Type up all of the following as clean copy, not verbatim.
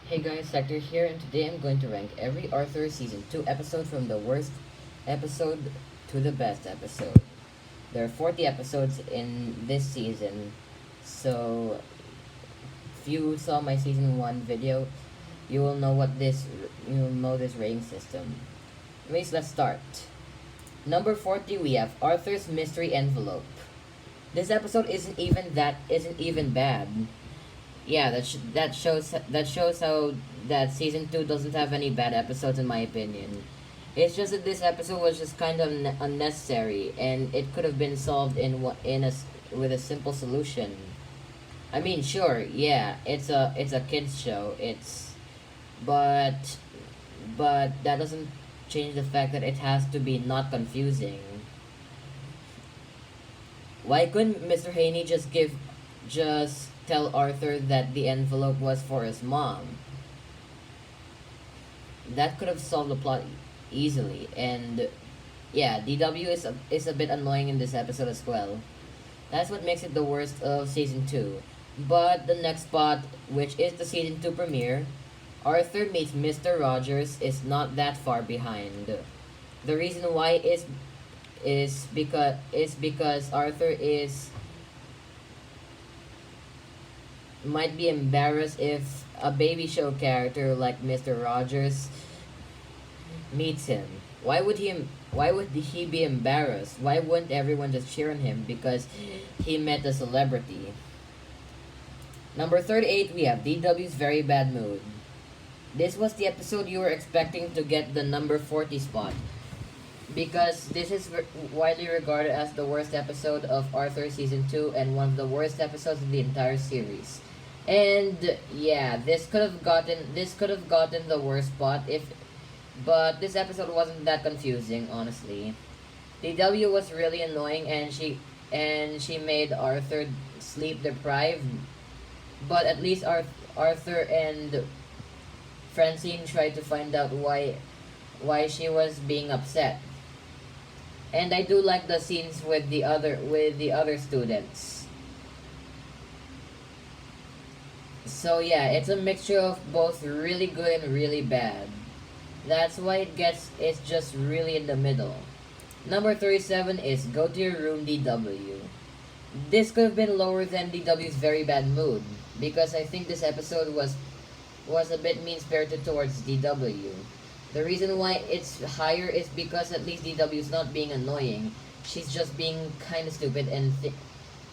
Hey guys, Sector here, and today I'm going to rank every Arthur Season 2 episode from the worst episode to the best episode. There are 40 episodes in this season, so if you saw my Season 1 video, you will know this rating system. Anyways, let's start. Number 40, we have Arthur's Mystery Envelope. This episode isn't even bad. Yeah, that shows how that season 2 doesn't have any bad episodes in my opinion. It's just that this episode was just kind of unnecessary, and it could have been solved with a simple solution. I mean, sure, yeah, it's a kids show. But that doesn't change the fact that it has to be not confusing. Why couldn't Mr. Haney just tell Arthur that the envelope was for his mom? That could have solved the plot easily. And yeah, DW is a bit annoying in this episode as well. That's what makes it the worst of season 2. But the next spot, which is the season 2 premiere, Arthur meets Mr. Rogers, is not that far behind. The reason why is because Arthur is might be embarrassed if a baby show character like Mr. Rogers meets him. Why would he be embarrassed? Why wouldn't everyone just cheer on him because he met a celebrity? Number 38, we have DW's Very Bad Mood. This was the episode you were expecting to get the number 40 spot, because this is widely regarded as the worst episode of Arthur season 2 and one of the worst episodes of the entire series. And yeah, this could have gotten the worst spot if but this episode wasn't that confusing, honestly. DW was really annoying, and she made Arthur sleep deprived, but at least Arthur and Francine tried to find out why she was being upset. And I do like the scenes with the other students. So yeah, it's a mixture of both really good and really bad. That's why it's just really in the middle. Number 37 is Go to Your Room DW. This could have been lower than DW's Very Bad Mood, because I think this episode was a bit mean spirited towards DW. The reason why it's higher is because at least DW is not being annoying. She's just being kind of stupid,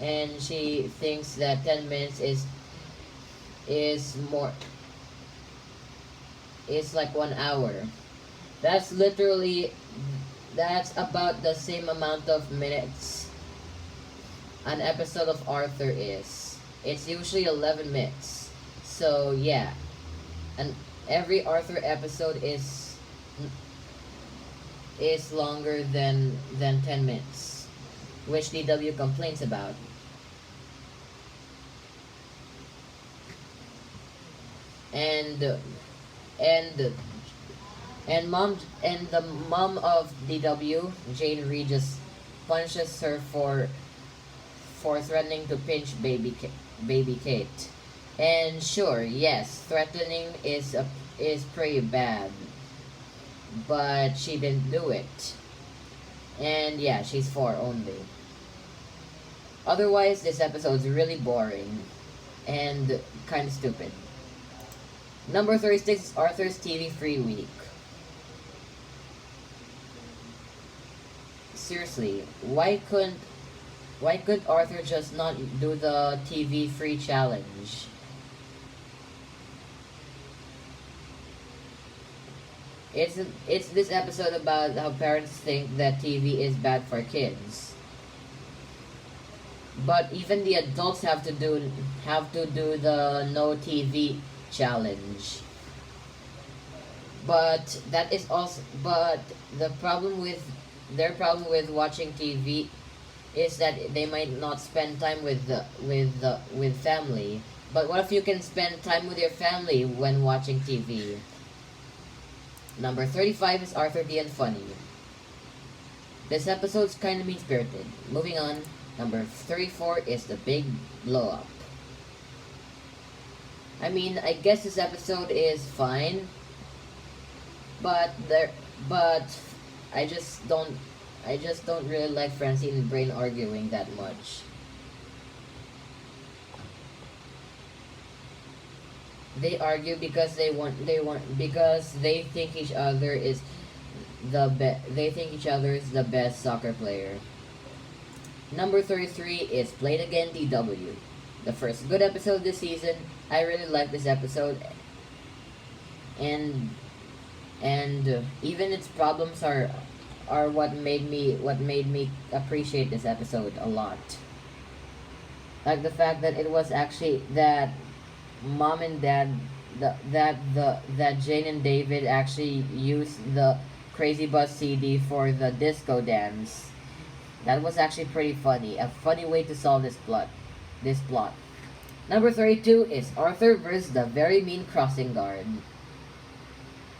and she thinks that 10 minutes is more is like 1 hour. That's literally that's about the same amount of minutes an episode of Arthur is. It's usually 11 minutes. So yeah, and every Arthur episode is longer than 10 minutes, which DW complains about. And and and the mom of DW, Jane Reed, just punishes her for threatening to pinch baby Kate. And sure, yes, threatening is pretty bad, but she didn't do it. And yeah, she's 4 only. Otherwise, this episode's really boring and kind of stupid. Number 36 is Arthur's TV Free Week. Seriously, why could Arthur just not do the TV free challenge? It's this episode about how parents think that TV is bad for kids. But even the adults have to do the no TV challenge. But the problem with their problem with watching TV is that they might not spend time with family. But what if you can spend time with your family when watching TV? Number 35 is Arthur the Unfunny. This episode's kind of mean spirited. Moving on, number 34 is The Big Blow Up. I mean, I guess this episode is fine, but but I just don't, I just don't really like Francine and Brain arguing that much. They argue because because they think each other is they think each other is the best soccer player. Number 33 is Played Again DW. The first good episode this season. I really like this episode, and even its problems are what made me appreciate this episode a lot. Like the fact that it was actually that mom and dad that Jane and David actually used the Crazy Bus CD for the disco dance. That was actually pretty funny. A funny way to solve this plot. This plot. Number 32 is Arthur versus the very mean crossing guard.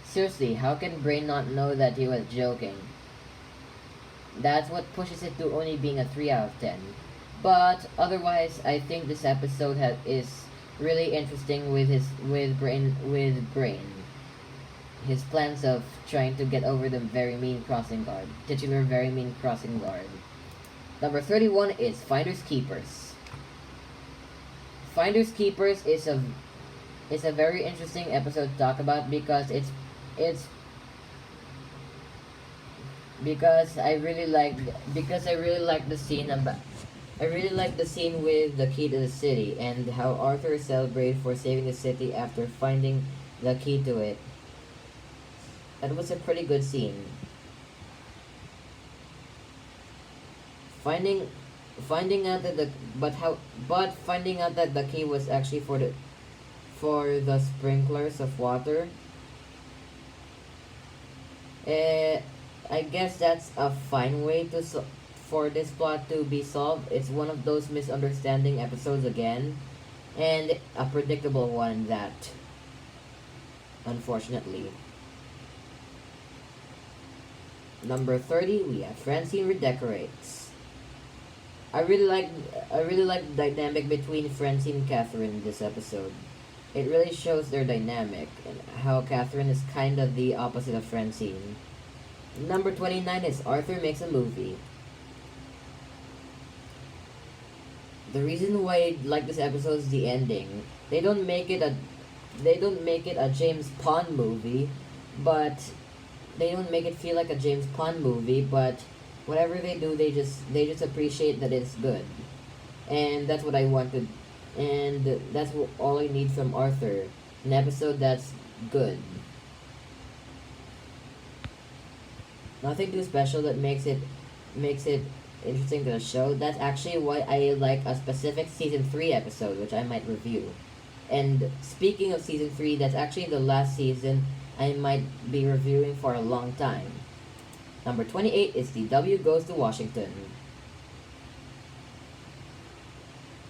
Seriously, how can Brain not know that he was joking? That's what pushes it to only being a 3 out of 10. But otherwise, I think this episode is really interesting with Brain. His plans of trying to get over the very mean crossing guard. Titular very mean crossing guard. Number 31 is Finders Keepers. Finders Keepers is a very interesting episode to talk about it's because I really like the scene about I really like the scene with the key to the city and how Arthur celebrated for saving the city after finding the key to it. That was a pretty good scene. Finding finding out that the but finding out that the key was actually for the sprinklers of water. Eh, I guess that's a fine way for this plot to be solved. It's one of those misunderstanding episodes again, and a predictable one that, unfortunately. Number 30, we have Francine redecorates. I really like I really like the dynamic between Francine and Catherine in this episode. It really shows their dynamic and how Catherine is kind of the opposite of Francine. Number 29 is Arthur makes a movie. The reason why I like this episode is the ending. They don't make it a James Pond movie, but they don't make it feel like a James Pond movie, but whatever they do, they just appreciate that it's good. And that's what I wanted. And that's all I need from Arthur. An episode that's good. Nothing too special that makes it interesting to the show. That's actually why I like a specific season 3 episode, which I might review. And speaking of season 3, that's actually the last season I might be reviewing for a long time. Number 28 is The W Goes to Washington.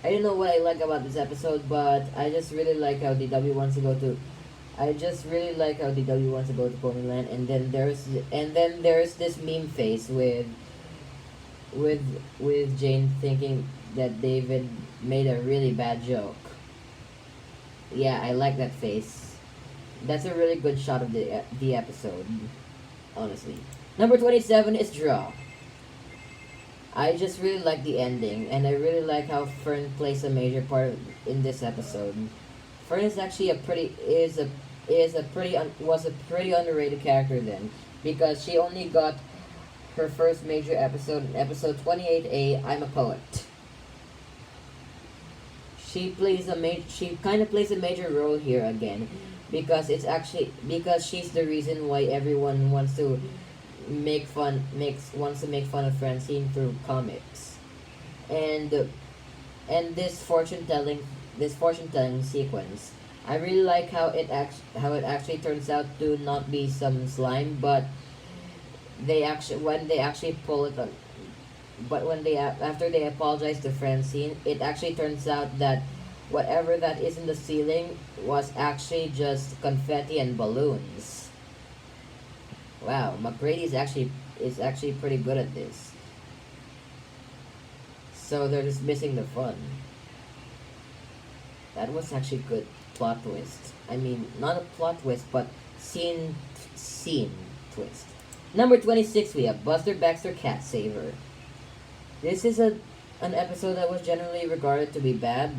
I don't know what I like about this episode, but I just really like how DW wants to go to. I just really like how DW wants to go to Ponyland, and then there's this meme face with with Jane thinking that David made a really bad joke. Yeah, I like that face. That's a really good shot of the episode, honestly. Number 27 is Draw. I just really like the ending, and I really like how Fern plays a major part in this episode. Fern is actually a pretty is a pretty was a pretty underrated character then, because she only got her first major episode in episode 28A. I'm a Poet. She kind of plays a major role here again, because she's the reason why everyone wants to make fun of Francine through comics, and this fortune telling sequence. I really like how it actually turns out to not be some slime, but they actually pull it on. But after they apologize to Francine, it actually turns out that whatever that is in the ceiling was actually just confetti and balloons. Wow, McGrady is actually pretty good at this. So they're just missing the fun. That was actually good. plot twist. I mean, not a plot twist, but scene twist. Number 26, we have Buster Baxter Cat Saver. This is an episode that was generally regarded to be bad,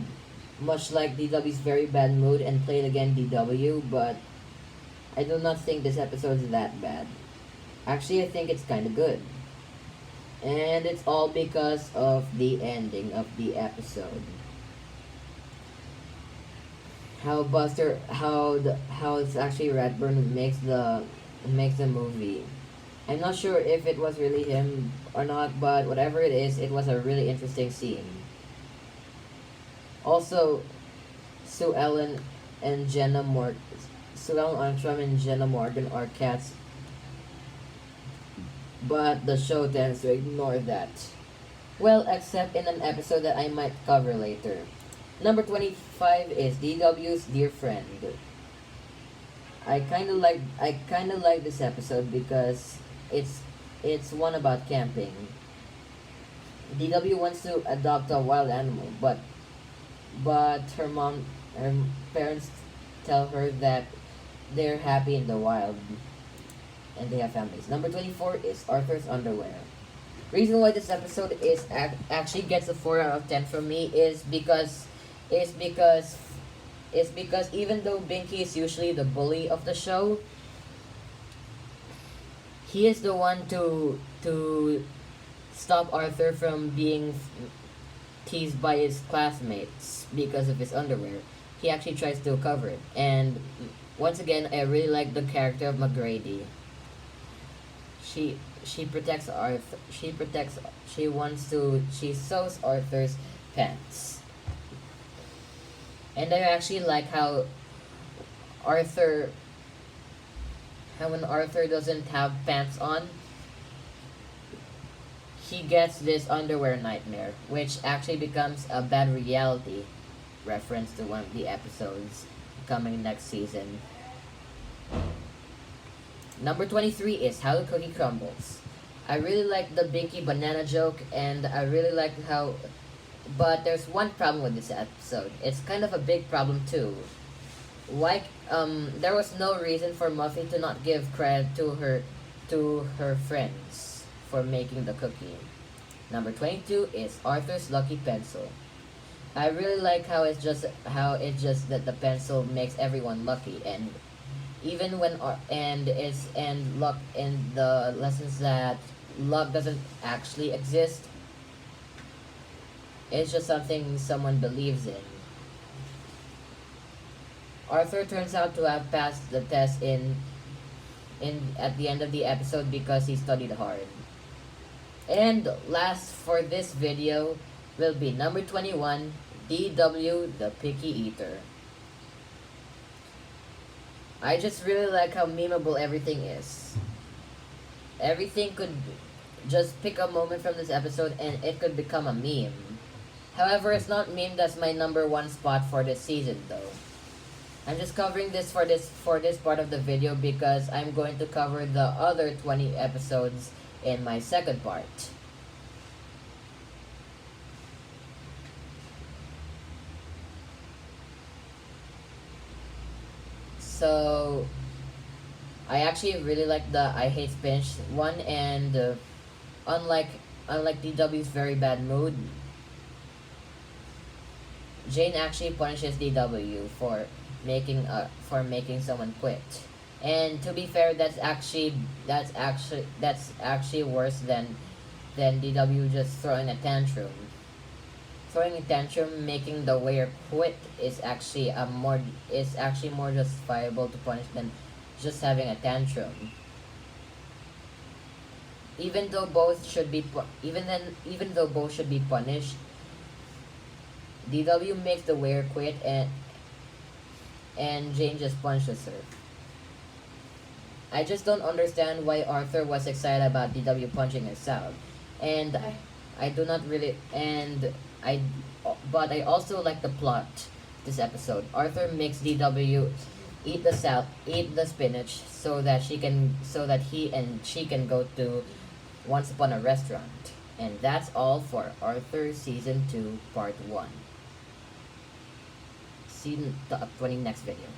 much like DW's very bad mood and Played Again DW, but I do not think this episode is that bad. Actually, I think it's kind of good. And it's all because of the ending of the episode. How it's actually Redburn makes the movie. I'm not sure if it was really him or not, but whatever it is, it was a really interesting scene. Also, Sue Ellen and Sue Ellen Armstrong and Jenna Morgan are cats, but the show tends to ignore that. Well, except in an episode that I might cover later. Number 25 is DW's Dear Friend. I kinda like this episode because it's one about camping. DW wants to adopt a wild animal, but her parents tell her that they're happy in the wild and they have families. Number 24 is Arthur's Underwear. Reason why this episode actually gets a 4 out of 10 from me is because even though Binky is usually the bully of the show, he is the one to stop Arthur from being teased by his classmates because of his underwear. He actually tries to cover it. And once again, I really like the character of McGrady. She protects Arthur. She sews Arthur's pants. And I actually like Arthur how when Arthur doesn't have pants on, he gets this underwear nightmare, which actually becomes a bad reality reference to one of the episodes coming next season. Number 23 is How the Cookie Crumbles. I really like the Binky banana joke, and I really like how. But there's one problem with this episode. It's kind of a big problem too. Why? There was no reason for Muffy to not give credit to her friends for making the cookie. Number 22 is Arthur's Lucky Pencil. I really like how it's just that the pencil makes everyone lucky, and even when luck and the lessons that luck doesn't actually exist. It's just something someone believes in. Arthur turns out to have passed the test in at the end of the episode because he studied hard. And last for this video will be number 21, DW the Picky Eater. I just really like how memeable everything is. Everything could just pick a moment from this episode and it could become a meme. However, it's not memed as my number one spot for this season though. I'm just covering this for this part of the video because I'm going to cover the other 20 episodes in my second part. So, I actually really like the I Hate Spinach one, and unlike DW's very bad mood, Jane actually punishes DW for making someone quit. And to be fair, that's actually worse than DW just throwing a tantrum. Throwing a tantrum, making the wearer quit is actually more justifiable to punish than just having a tantrum. Even though both should be punished, DW makes the wearer quit and Jane just punishes her. I just don't understand why Arthur was excited about DW punching herself, and I do not really but I also like the plot this episode. Arthur makes DW eat the spinach so that he and she can go to Once Upon a Restaurant. And that's all for Arthur Season 2 Part 1. see you in the upcoming next video.